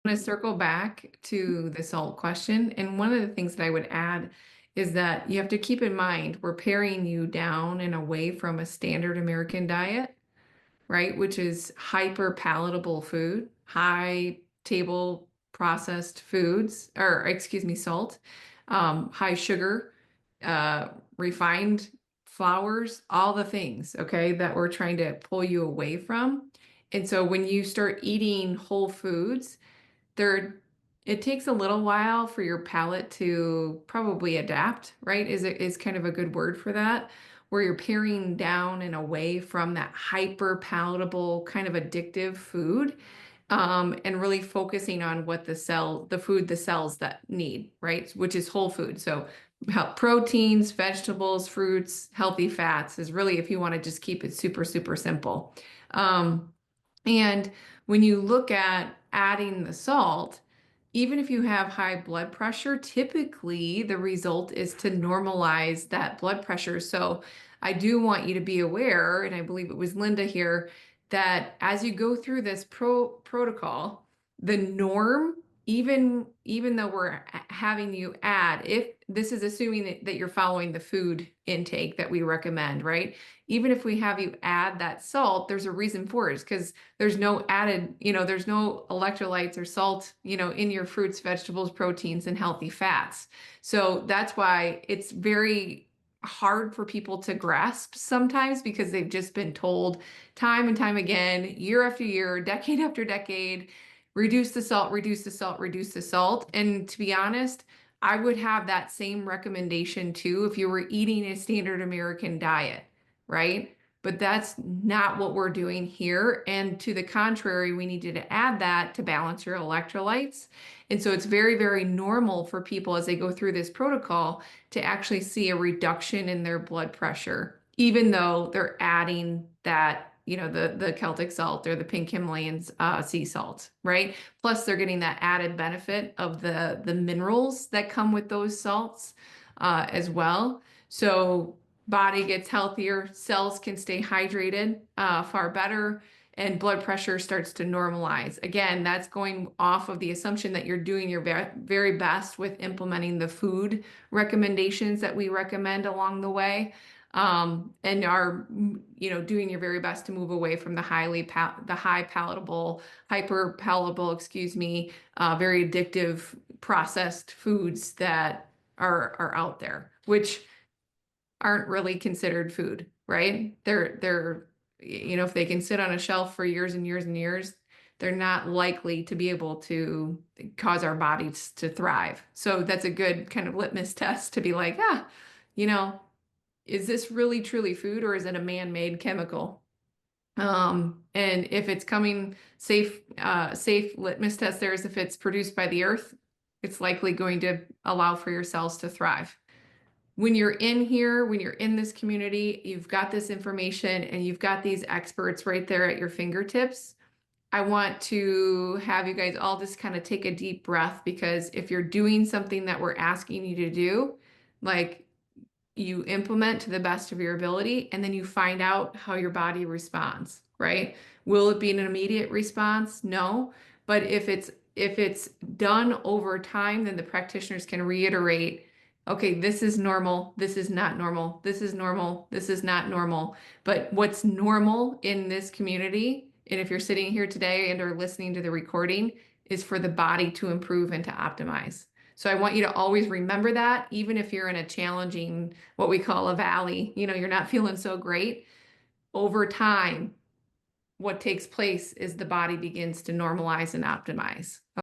want to circle back to the salt question. And one of the things that I would add is that you have to keep in mind we're paring you down and away from a standard American diet, right? Which is hyper palatable food, high table processed foods, or excuse me, salt, high sugar, refined flours, all the things, okay, that we're trying to pull you away from. And so when you start eating whole foods, there it takes a little while for your palate to probably adapt, right? Is kind of a good word for that, where you're paring down and away from that hyper palatable kind of addictive food, and really focusing on what the food the cells that need, right? Which is whole food. So proteins, vegetables, fruits, healthy fats is really if you want to just keep it super, super simple. Um, and when you look at adding the salt, even if you have high blood pressure, typically the result is to normalize that blood pressure. So I do want you to be aware, and I believe it was Linda here, that as you go through this protocol, the norm, even though we're having you add, if this is assuming that you're following the food intake that we recommend, right? Even if we have you add that salt, there's a reason for it, because there's no added, there's no electrolytes or salt, in your fruits, vegetables, proteins, and healthy fats. So that's why it's very hard for people to grasp sometimes because they've just been told time and time again, year after year, decade after decade, reduce the salt, reduce the salt, reduce the salt. And to be honest, I would have that same recommendation too if you were eating a standard American diet, right? But that's not what we're doing here. And to the contrary, we need you to add that to balance your electrolytes. And so it's very, very normal for people as they go through this protocol to actually see a reduction in their blood pressure, even though they're adding that, the Celtic salt or the pink Himalayan sea salt, right? Plus, they're getting that added benefit of the minerals that come with those salts as well. So body gets healthier, cells can stay hydrated far better, and blood pressure starts to normalize. Again, that's going off of the assumption that you're doing your very best with implementing the food recommendations that we recommend along the way, and are, doing your very best to move away from the high palatable, hyper palatable, excuse me, very addictive processed foods that are out there, which aren't really considered food, right? They're if they can sit on a shelf for years and years and years, they're not likely to be able to cause our bodies to thrive. So that's a good kind of litmus test to be like, you know, is this really truly food or is it a man-made chemical? And if it's coming safe litmus test there is if it's produced by the earth, it's likely going to allow for your cells to thrive. When you're in here, when you're in this community, you've got this information and you've got these experts right there at your fingertips. I want to have you guys all just kind of take a deep breath, because if you're doing something that we're asking you to do, like you implement to the best of your ability and then you find out how your body responds, right? Will it be an immediate response? No. But if it's done over time, then the practitioners can reiterate, okay, this is normal, this is not normal, this is normal, this is not normal. But what's normal in this community, and if you're sitting here today and are listening to the recording, is for the body to improve and to optimize. So I want you to always remember that, even if you're in a challenging, what we call a valley, you're not feeling so great. Over time, what takes place is the body begins to normalize and optimize.